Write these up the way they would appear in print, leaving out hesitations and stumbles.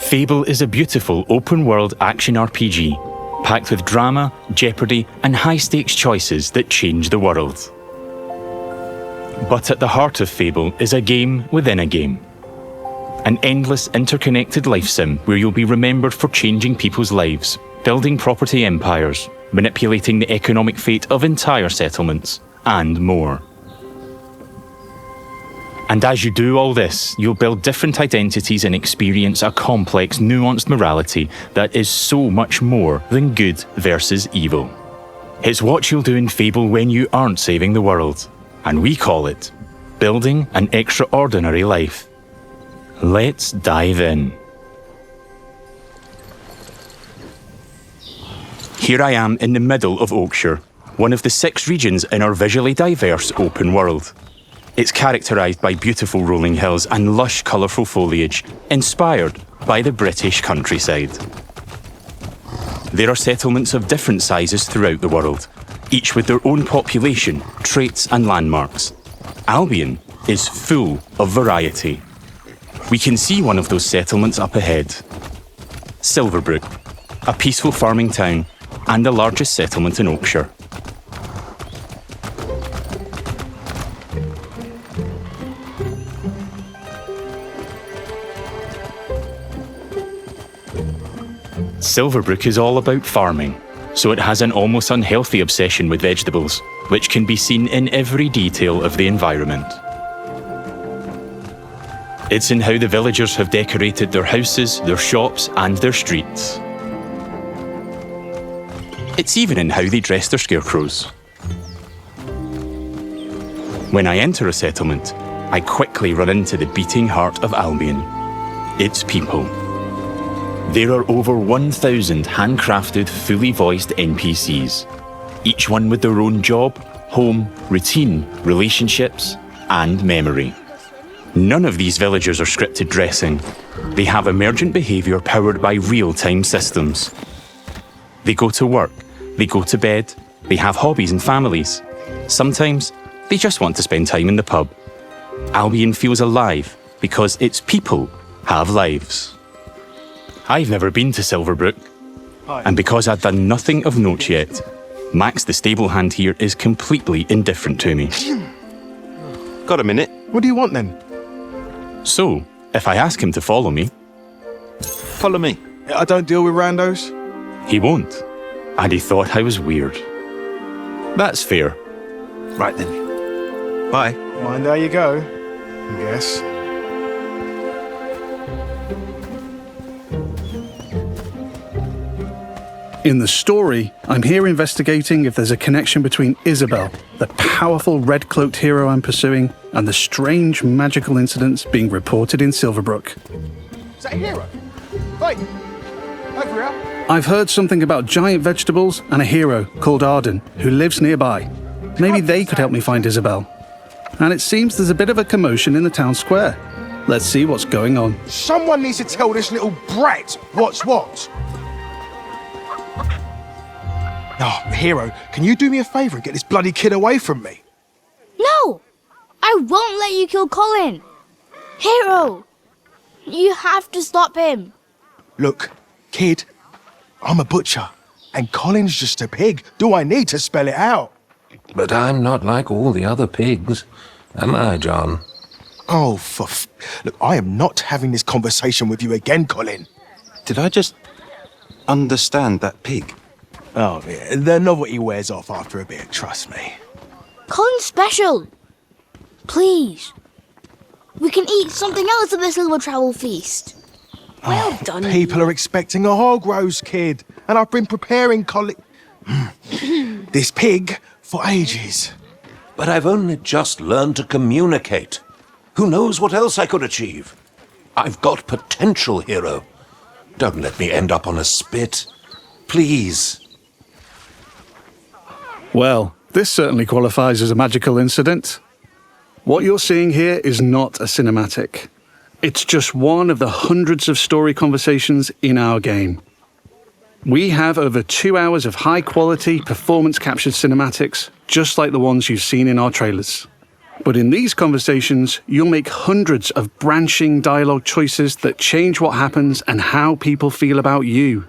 Fable is a beautiful open-world action RPG, packed with drama, jeopardy, and high-stakes choices that change the world. But at the heart of Fable is a game within a game. An endless, interconnected life sim where you'll be remembered for changing people's lives, building property empires, manipulating the economic fate of entire settlements, and more. And as you do all this, you'll build different identities and experience a complex, nuanced morality that is so much more than good versus evil. It's what you'll do in Fable when you aren't saving the world, and we call it building an extraordinary life. Let's dive in. Here I am in the middle of Oakshire, one of the 6 regions in our visually diverse open world. It's characterised by beautiful rolling hills and lush, colourful foliage, inspired by the British countryside. There are settlements of different sizes throughout the world, each with their own population, traits and landmarks. Albion is full of variety. We can see one of those settlements up ahead. Silverbrook, a peaceful farming town and the largest settlement in Oakshire. Silverbrook is all about farming, so it has an almost unhealthy obsession with vegetables, which can be seen in every detail of the environment. It's in how the villagers have decorated their houses, their shops, and their streets. It's even in how they dress their scarecrows. When I enter a settlement, I quickly run into the beating heart of Albion, its people. There are over 1,000 handcrafted, fully voiced NPCs, each one with their own job, home, routine, relationships, and memory. None of these villagers are scripted dressing. They have emergent behaviour powered by real-time systems. They go to work, they go to bed, they have hobbies and families. Sometimes, they just want to spend time in the pub. Albion feels alive because its people have lives. I've never been to Silverbrook, and because I've done nothing of note yet, Max the stable hand here is completely indifferent to me. Got a minute? What do you want then? So, if I ask him to follow me... Follow me. I don't deal with randos. He won't, and he thought I was weird. That's fair. Right then. Bye. Mind how you go, I guess. In the story, I'm here investigating if there's a connection between Isabel, the powerful red-cloaked hero I'm pursuing, and the strange magical incidents being reported in Silverbrook. Is that a hero? Hey! Over here! I've heard something about giant vegetables and a hero called Arden who lives nearby. Maybe they could help me find Isabel. And it seems there's a bit of a commotion in the town square. Let's see what's going on. Someone needs to tell this little brat what's what. Oh, hero, can you do me a favour and get this bloody kid away from me? No! I won't let you kill Colin! Hero! You have to stop him! Look, kid, I'm a butcher, and Colin's just a pig. Do I need to spell it out? But I'm not like all the other pigs, am I, John? Oh, Look, I am not having this conversation with you again, Colin. Did I just understand that pig? Oh, yeah, the novelty wears off after a bit, trust me. Colin's special! Please. We can eat something else at this little travel feast. Well done. People are expecting a hog roast, kid, and I've been preparing this pig for ages. But I've only just learned to communicate. Who knows what else I could achieve? I've got potential, hero. Don't let me end up on a spit. Please. Well, this certainly qualifies as a magical incident. What you're seeing here is not a cinematic. It's just one of the hundreds of story conversations in our game. We have over 2 hours of high-quality, performance-captured cinematics, just like the ones you've seen in our trailers. But in these conversations, you'll make hundreds of branching dialogue choices that change what happens and how people feel about you.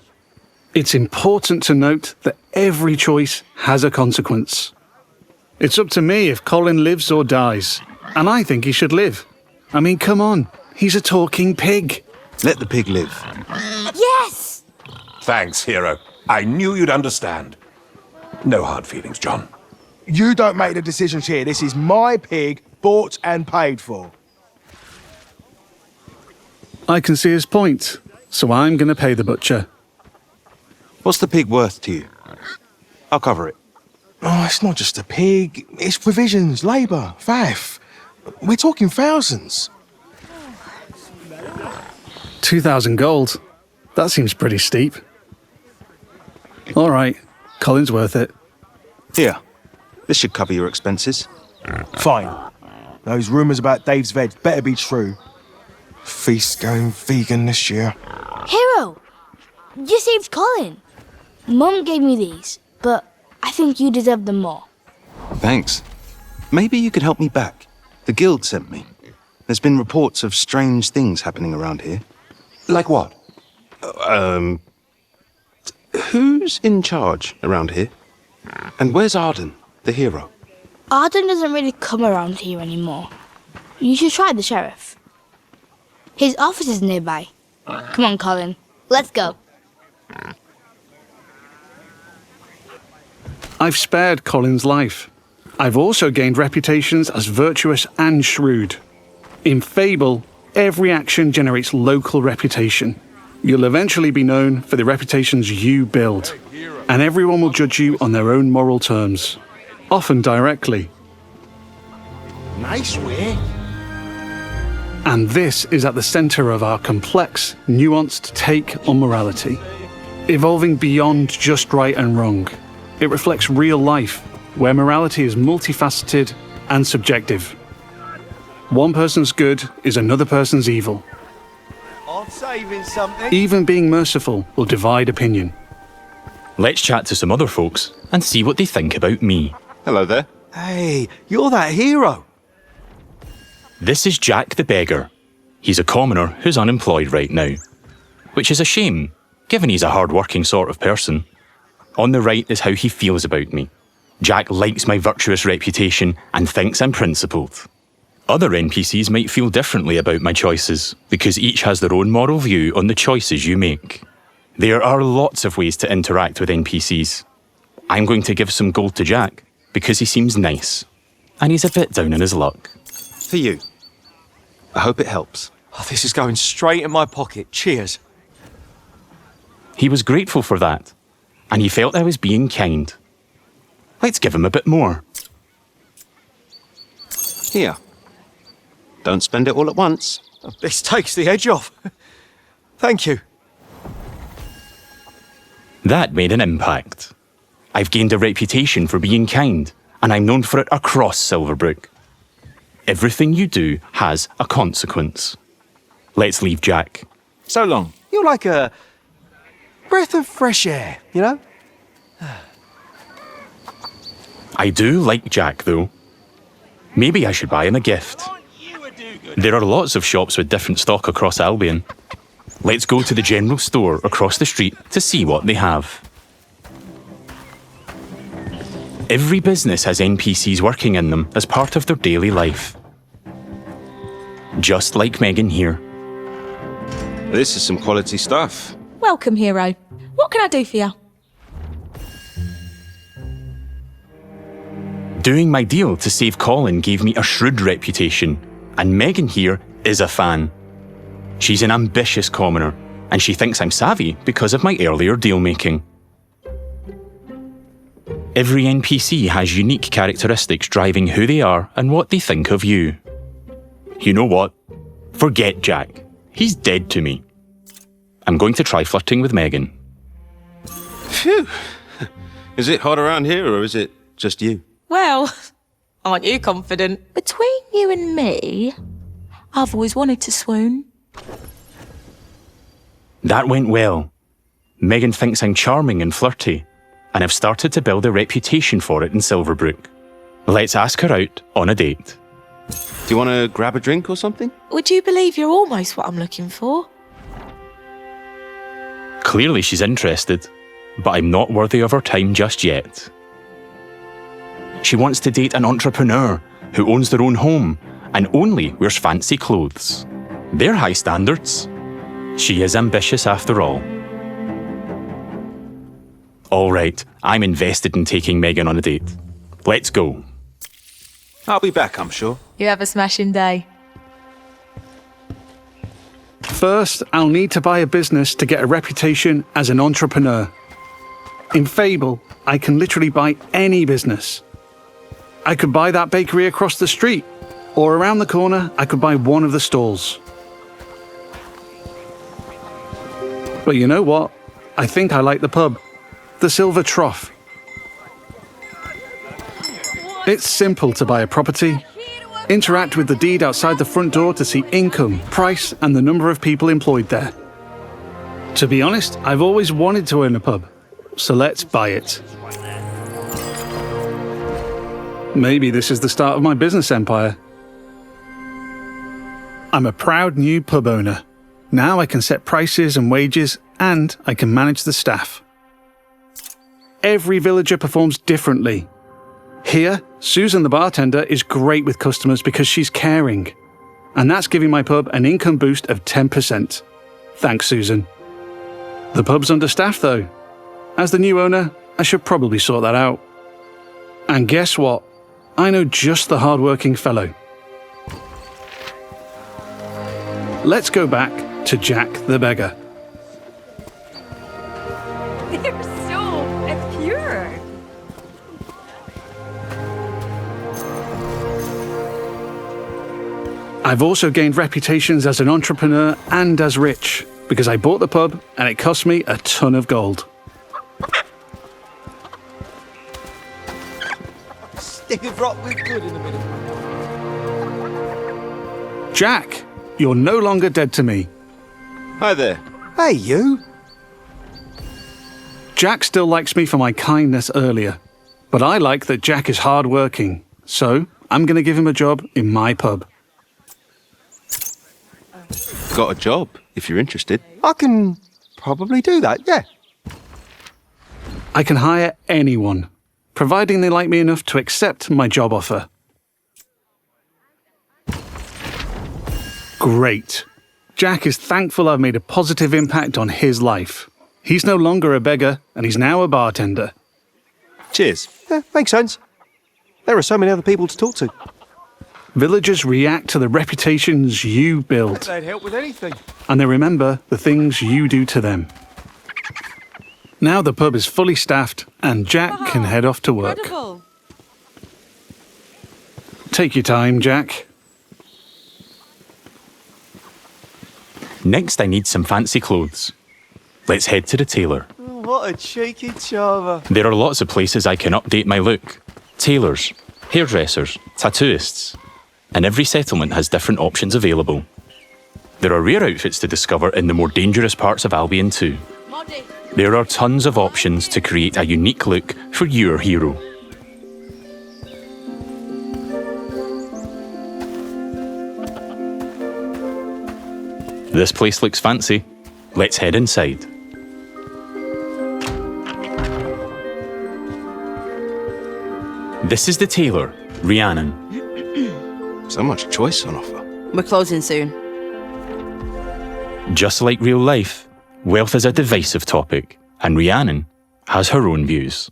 It's important to note that every choice has a consequence. It's up to me if Colin lives or dies, and I think he should live. I mean, come on, he's a talking pig. Let the pig live. Yes! Thanks, hero. I knew you'd understand. No hard feelings, John. You don't make the decisions here. This is my pig, bought and paid for. I can see his point, so I'm going to pay the butcher. What's the pig worth to you? I'll cover it. Oh, it's not just a pig. It's provisions, labour, faff. We're talking thousands. 2,000 gold. That seems pretty steep. All right, Colin's worth it. Here. This should cover your expenses. Fine. Those rumours about Dave's veg better be true. Feast going vegan this year. Hero! You saved Colin. Mum gave me these, but I think you deserve them more. Thanks. Maybe you could help me back. The guild sent me. There's been reports of strange things happening around here. Like what? Who's in charge around here? And where's Arden, the hero? Arden doesn't really come around here anymore. You should try the sheriff. His office is nearby. Come on, Colin. Let's go. I've spared Colin's life. I've also gained reputations as virtuous and shrewd. In Fable, every action generates local reputation. You'll eventually be known for the reputations you build, and everyone will judge you on their own moral terms, often directly. Nice way. And this is at the centre of our complex, nuanced take on morality, evolving beyond just right and wrong. It reflects real life, where morality is multifaceted and subjective. One person's good is another person's evil. I'm saving something. Even being merciful will divide opinion. Let's chat to some other folks and see what they think about me. Hello there. Hey, you're that hero. This is Jack the Beggar. He's a commoner who's unemployed right now, which is a shame, given he's a hard-working sort of person. On the right is how he feels about me. Jack likes my virtuous reputation and thinks I'm principled. Other NPCs might feel differently about my choices, because each has their own moral view on the choices you make. There are lots of ways to interact with NPCs. I'm going to give some gold to Jack, because he seems nice, and he's a bit down on his luck. For you. I hope it helps. Oh, this is going straight in my pocket. Cheers. He was grateful for that, and he felt I was being kind. Let's give him a bit more. Here. Don't spend it all at once. This takes the edge off. Thank you. That made an impact. I've gained a reputation for being kind, and I'm known for it across Silverbrook. Everything you do has a consequence. Let's leave Jack. So long. You're like a breath of fresh air, you know? I do like Jack, though. Maybe I should buy him a gift. There are lots of shops with different stock across Albion. Let's go to the general store across the street to see what they have. Every business has NPCs working in them as part of their daily life. Just like Megan here. This is some quality stuff. Welcome, hero. What can I do for you? Doing my deal to save Colin gave me a shrewd reputation, and Megan here is a fan. She's an ambitious commoner, and she thinks I'm savvy because of my earlier deal-making. Every NPC has unique characteristics driving who they are and what they think of you. You know what? Forget Jack. He's dead to me. I'm going to try flirting with Megan. Phew. Is it hot around here, or is it just you? Well, aren't you confident? Between you and me, I've always wanted to swoon. That went well. Megan thinks I'm charming and flirty, and I've started to build a reputation for it in Silverbrook. Let's ask her out on a date. Do you want to grab a drink or something? Would you believe you're almost what I'm looking for? Clearly she's interested, but I'm not worthy of her time just yet. She wants to date an entrepreneur who owns their own home and only wears fancy clothes. They're high standards. She is ambitious after all. All right, I'm invested in taking Megan on a date. Let's go. I'll be back, I'm sure. You have a smashing day. First, I'll need to buy a business to get a reputation as an entrepreneur. In Fable, I can literally buy any business. I could buy that bakery across the street, or around the corner, I could buy one of the stalls. But you know what? I think I like the pub. The Silver Trough. It's simple to buy a property. Interact with the deed outside the front door to see income, price, and the number of people employed there. To be honest, I've always wanted to own a pub, so let's buy it. Maybe this is the start of my business empire. I'm a proud new pub owner. Now I can set prices and wages, and I can manage the staff. Every villager performs differently. Here, Susan the bartender is great with customers because she's caring. And that's giving my pub an income boost of 10%. Thanks, Susan. The pub's understaffed though. As the new owner, I should probably sort that out. And guess what? I know just the hard-working fellow. Let's go back to Jack the beggar. They're so pure. I've also gained reputations as an entrepreneur and as rich, because I bought the pub and it cost me a ton of gold. Stick of rock with good in a minute. Jack, you're no longer dead to me. Hi there. Hey, you. Jack still likes me for my kindness earlier, but I like that Jack is hard-working, so I'm going to give him a job in my pub. Got a job, if you're interested. I can probably do that, yeah. I can hire anyone, providing they like me enough to accept my job offer. Great. Jack is thankful I've made a positive impact on his life. He's no longer a beggar, and he's now a bartender. Cheers. Yeah, makes sense. There are so many other people to talk to. Villagers react to the reputations you build, They'd help with anything. and they remember the things you do to them. Now the pub is fully staffed, and Jack can head off to work. Incredible. Take your time, Jack. Next, I need some fancy clothes. Let's head to the tailor. What a cheeky charmer. There are lots of places I can update my look. Tailors, hairdressers, tattooists. And every settlement has different options available. There are rare outfits to discover in the more dangerous parts of Albion too. There are tons of options to create a unique look for your hero. This place looks fancy. Let's head inside. This is the tailor, Rhiannon. So much choice on offer. We're closing soon. Just like real life, wealth is a divisive topic, and Rhiannon has her own views.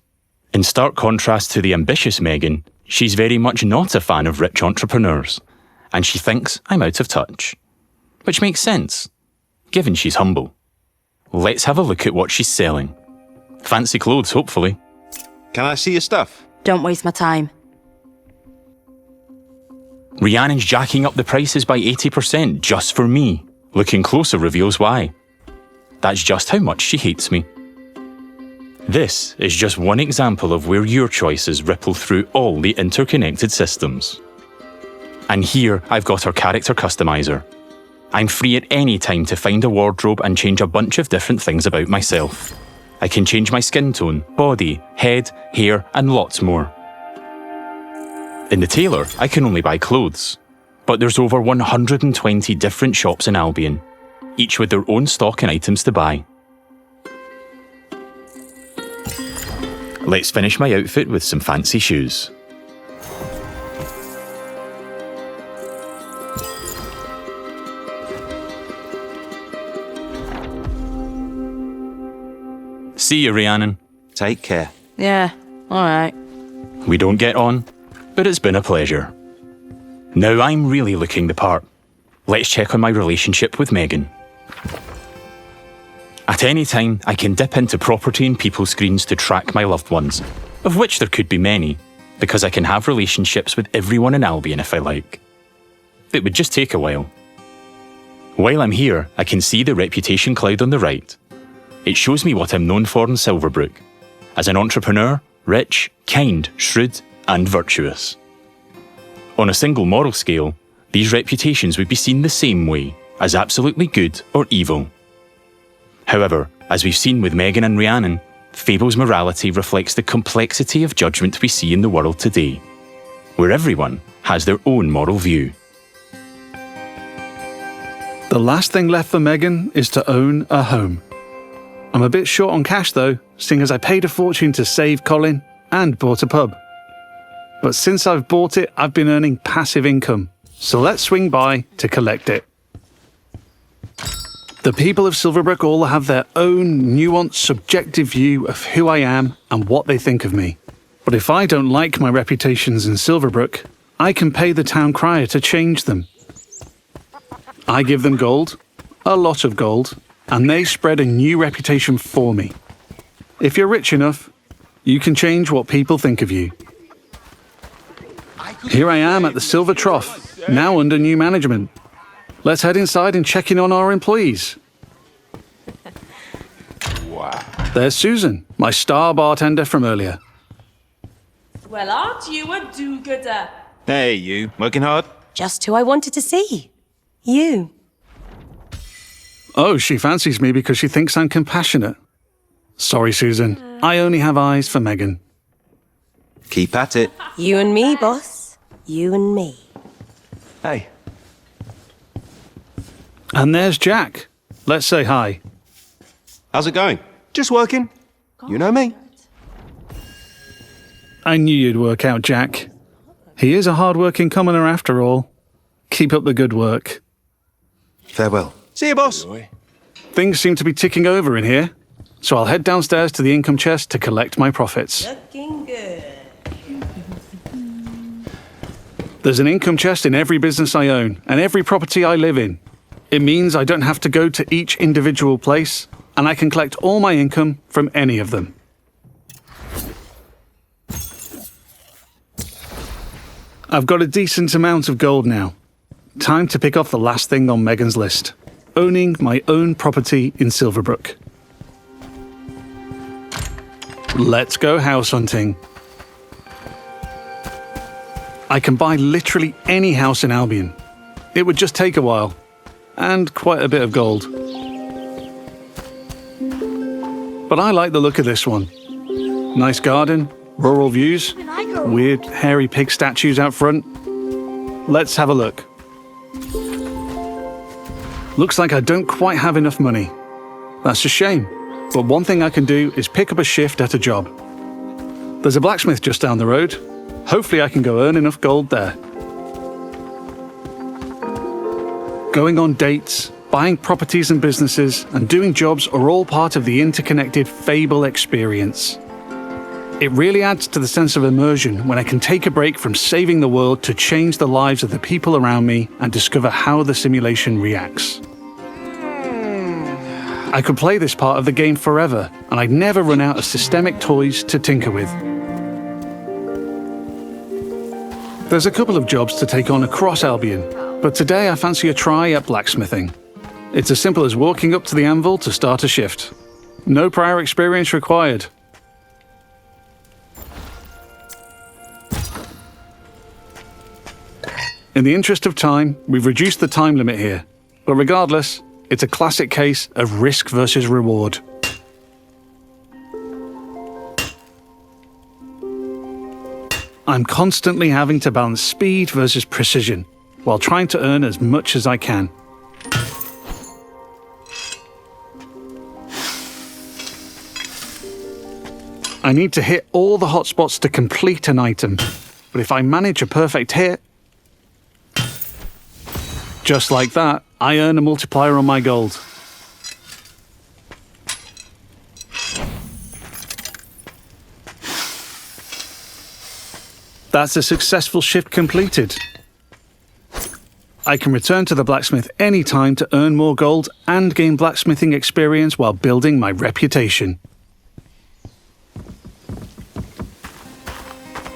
In stark contrast to the ambitious Megan, she's very much not a fan of rich entrepreneurs, and she thinks I'm out of touch. Which makes sense, given she's humble. Let's have a look at what she's selling. Fancy clothes, hopefully. Can I see your stuff? Don't waste my time. Rhiannon's jacking up the prices by 80% just for me. Looking closer reveals why. That's just how much she hates me. This is just one example of where your choices ripple through all the interconnected systems. And here I've got our character customizer. I'm free at any time to find a wardrobe and change a bunch of different things about myself. I can change my skin tone, body, head, hair, and lots more. In the tailor, I can only buy clothes, But there's over 120 different shops in Albion, each with their own stock and items to buy. Let's finish my outfit with some fancy shoes. See you, Rhiannon. Take care. Yeah, alright. We don't get on, but it's been a pleasure. Now I'm really looking the part. Let's check on my relationship with Megan. At any time, I can dip into property and people screens to track my loved ones, of which there could be many, because I can have relationships with everyone in Albion if I like. It would just take a while. While I'm here, I can see the reputation cloud on the right. It shows me what I'm known for in Silverbrook, as an entrepreneur, rich, kind, shrewd, and virtuous. On a single moral scale, these reputations would be seen the same way, as absolutely good or evil. However, as we've seen with Megan and Rhiannon, Fable's morality reflects the complexity of judgment we see in the world today, where everyone has their own moral view. The last thing left for Megan is to own a home. I'm a bit short on cash though, seeing as I paid a fortune to save Colin and bought a pub. But since I've bought it, I've been earning passive income, so let's swing by to collect it. The people of Silverbrook all have their own nuanced, subjective view of who I am and what they think of me. But if I don't like my reputations in Silverbrook, I can pay the town crier to change them. I give them gold, a lot of gold, and they spread a new reputation for me. If you're rich enough, you can change what people think of you. Here I am at the Silver Trough, now under new management. Let's head inside and check in on our employees. Wow. There's Susan, my star bartender from earlier. Well, aren't you a do-gooder? Hey, you. Working hard? Just who I wanted to see. You. Oh, she fancies me because she thinks I'm compassionate. Sorry, Susan. I only have eyes for Megan. Keep at it. You and me, boss. You and me. Hey. And there's Jack. Let's say hi. How's it going? Just working. You know me. I knew you'd work out, Jack. He is a hard-working commoner after all. Keep up the good work. Farewell. See you, boss. Things seem to be ticking over in here, so I'll head downstairs to the income chest to collect my profits. Looking good. There's an income chest in every business I own and every property I live in. It means I don't have to go to each individual place, and I can collect all my income from any of them. I've got a decent amount of gold now. Time to pick off the last thing on Megan's list. Owning my own property in Silverbrook. Let's go house hunting. I can buy literally any house in Albion. It would just take a while, and quite a bit of gold. But I like the look of this one. Nice garden, rural views, weird hairy pig statues out front. Let's have a look. Looks like I don't quite have enough money. That's a shame, but one thing I can do is pick up a shift at a job. There's a blacksmith just down the road. Hopefully I can go earn enough gold there. Going on dates, buying properties and businesses, and doing jobs are all part of the interconnected Fable experience. It really adds to the sense of immersion when I can take a break from saving the world to change the lives of the people around me and discover how the simulation reacts. I could play this part of the game forever, and I'd never run out of systemic toys to tinker with. There's a couple of jobs to take on across Albion, but today I fancy a try at blacksmithing. It's as simple as walking up to the anvil to start a shift. No prior experience required. In the interest of time, we've reduced the time limit here, but regardless, it's a classic case of risk versus reward. I'm constantly having to balance speed versus precision, while trying to earn as much as I can. I need to hit all the hotspots to complete an item, but if I manage a perfect hit, just like that, I earn a multiplier on my gold. That's a successful shift completed. I can return to the blacksmith anytime to earn more gold and gain blacksmithing experience while building my reputation.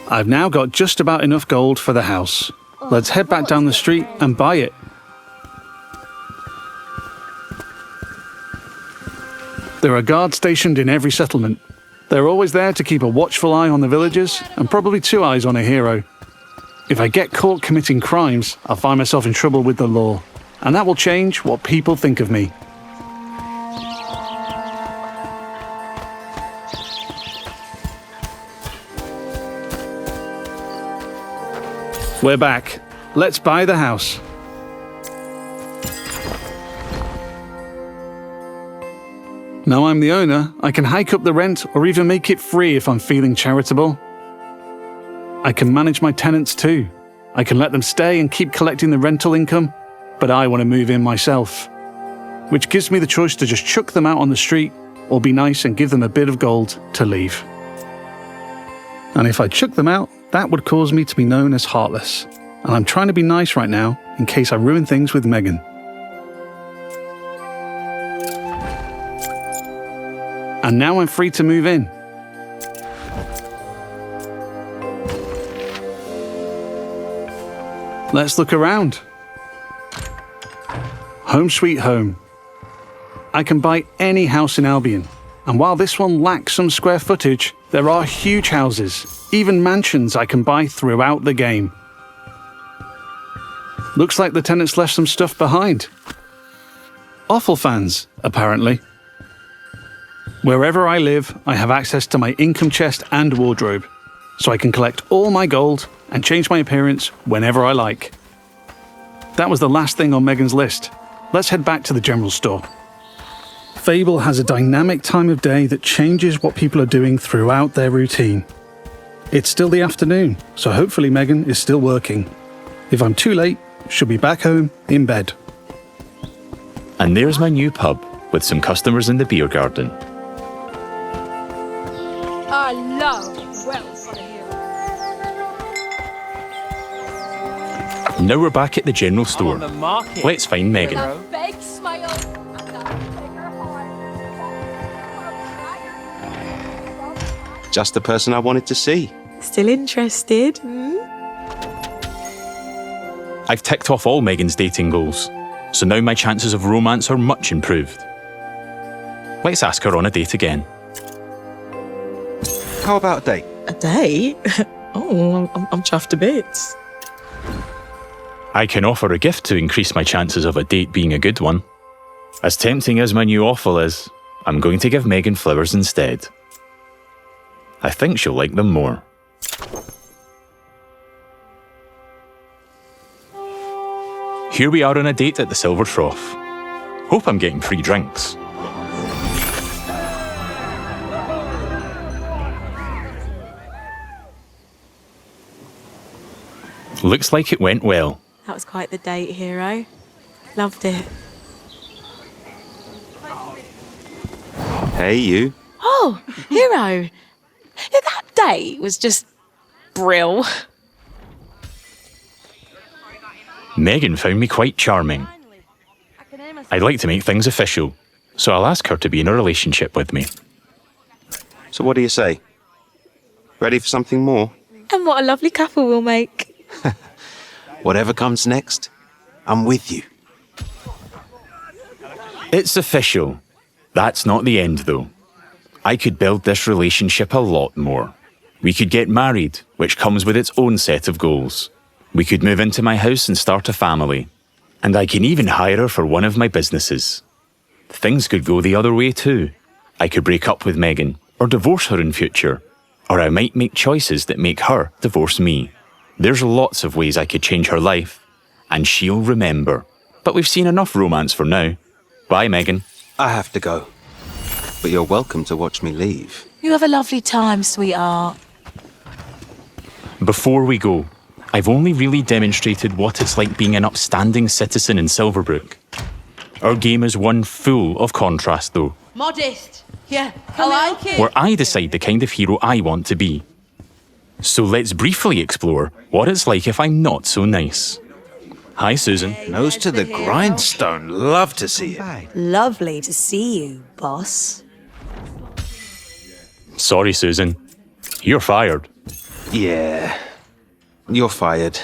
I've now got just about enough gold for the house. Let's head back down the street and buy it. There are guards stationed in every settlement. They're always there to keep a watchful eye on the villagers and probably two eyes on a hero. If I get caught committing crimes, I'll find myself in trouble with the law, and that will change what people think of me. We're back. Let's buy the house. Now I'm the owner, I can hike up the rent or even make it free if I'm feeling charitable. I can manage my tenants too. I can let them stay and keep collecting the rental income, but I want to move in myself, which gives me the choice to just chuck them out on the street or be nice and give them a bit of gold to leave. And if I chuck them out, that would cause me to be known as heartless. And I'm trying to be nice right now in case I ruin things with Megan. And now I'm free to move in. Let's look around. Home sweet home. I can buy any house in Albion. And while this one lacks some square footage, there are huge houses, even mansions I can buy throughout the game. Looks like the tenants left some stuff behind. Awful fans, apparently. Wherever I live, I have access to my income chest and wardrobe, so I can collect all my gold and change my appearance whenever I like. That was the last thing on Megan's list. Let's head back to the general store. Fable has a dynamic time of day that changes what people are doing throughout their routine. It's still the afternoon, so hopefully Megan is still working. If I'm too late, she'll be back home in bed. And there's my new pub with some customers in the beer garden. I love well for the hero. Now we're back at the general store. On the market. Let's find Megan. A big smile and a bigger heart. Just the person I wanted to see. Still interested? I've ticked off all Megan's dating goals, so now my chances of romance are much improved. Let's ask her on a date again. How about a date? A date? Oh, I'm chuffed to bits. I can offer a gift to increase my chances of a date being a good one. As tempting as my new offer is, I'm going to give Megan flowers instead. I think she'll like them more. Here we are on a date at the Silver Trough. Hope I'm getting free drinks. Looks like it went well. That was quite the date, hero. Loved it. Hey, you. Oh, hero. Yeah, that date was just brill. Megan found me quite charming. I'd like to make things official, so I'll ask her to be in a relationship with me. So what do you say? Ready for something more? And what a lovely couple we'll make. Whatever comes next, I'm with you. It's official. That's not the end, though. I could build this relationship a lot more. We could get married, which comes with its own set of goals. We could move into my house and start a family. And I can even hire her for one of my businesses. Things could go the other way too. I could break up with Megan, or divorce her in future. Or I might make choices that make her divorce me. There's lots of ways I could change her life. and she'll remember. But we've seen enough romance for now. Bye, Megan. I have to go. But you're welcome to watch me leave. You have a lovely time, sweetheart. Before we go, I've only really demonstrated what it's like being an upstanding citizen in Silverbrook. Our game is one full of contrast, though. Modest. Yeah, I like it. Where I decide the kind of hero I want to be. So let's briefly explore what it's like if I'm not so nice. Hi, Susan. Nose to the grindstone. Love to see it. Lovely to see you, boss. Sorry, Susan. You're fired. Yeah. You're fired.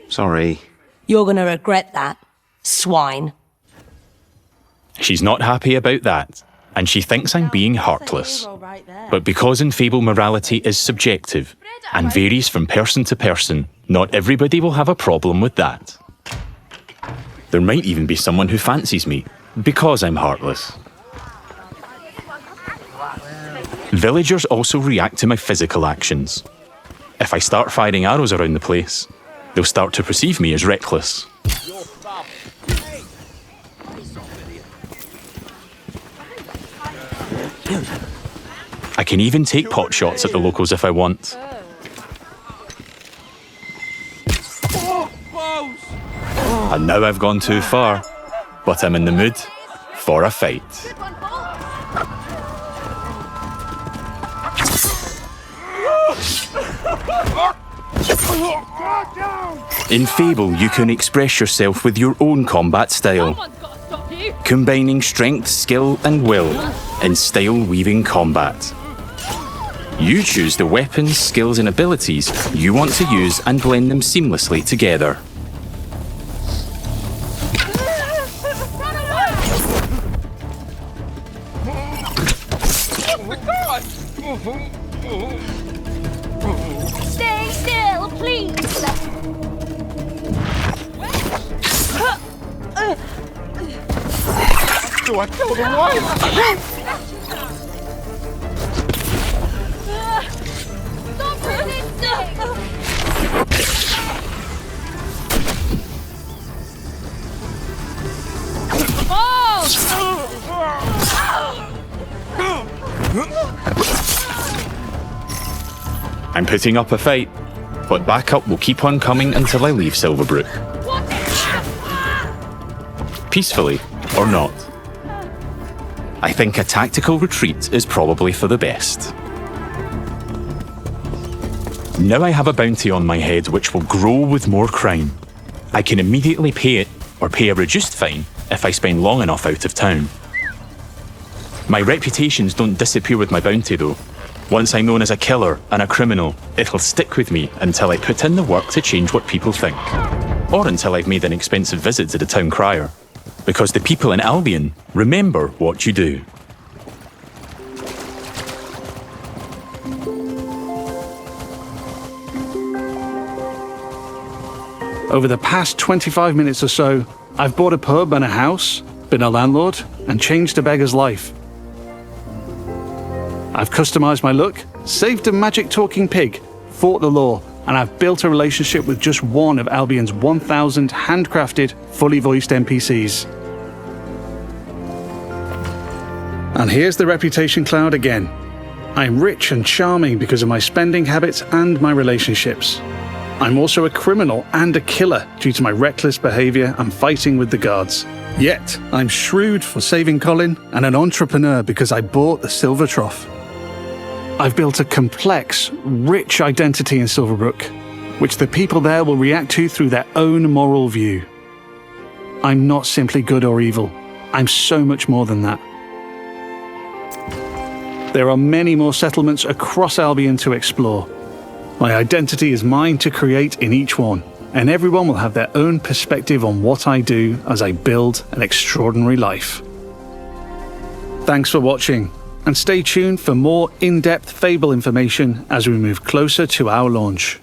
Sorry. You're gonna regret that, swine. She's not happy about that, and she thinks I'm being heartless. But because in Fable morality is subjective and varies from person to person, not everybody will have a problem with that. There might even be someone who fancies me because I'm heartless. Villagers also react to my physical actions. If I start firing arrows around the place, they'll start to perceive me as reckless. I can even take pot shots at the locals if I want. And now I've gone too far, but I'm in the mood for a fight. In Fable, you can express yourself with your own combat style, combining strength, skill, and will in style-weaving combat. You choose the weapons, skills, and abilities you want to use and blend them seamlessly together. Stay still, please. Do I kill the wife? Stop resisting! I'm putting up a fight, but backup will keep on coming until I leave Silverbrook. Peacefully or not. I think a tactical retreat is probably for the best. Now I have a bounty on my head which will grow with more crime. I can immediately pay it or pay a reduced fine if I spend long enough out of town. My reputations don't disappear with my bounty though. Once I'm known as a killer and a criminal, it'll stick with me until I put in the work to change what people think. Or until I've made an expensive visit to the town crier. Because the people in Albion remember what you do. Over the past 25 minutes or so, I've bought a pub and a house, been a landlord, and changed a beggar's life. I've customised my look, saved a magic talking pig, fought the law, and I've built a relationship with just one of Albion's 1,000 handcrafted, fully voiced NPCs. And here's the reputation cloud again. I'm rich and charming because of my spending habits and my relationships. I'm also a criminal and a killer due to my reckless behaviour and fighting with the guards. Yet, I'm shrewd for saving Colin and an entrepreneur because I bought the Silver Trough. I've built a complex, rich identity in Silverbrook, which the people there will react to through their own moral view. I'm not simply good or evil. I'm so much more than that. There are many more settlements across Albion to explore. My identity is mine to create in each one, and everyone will have their own perspective on what I do as I build an extraordinary life. Thanks for watching, and stay tuned for more in-depth Fable information as we move closer to our launch.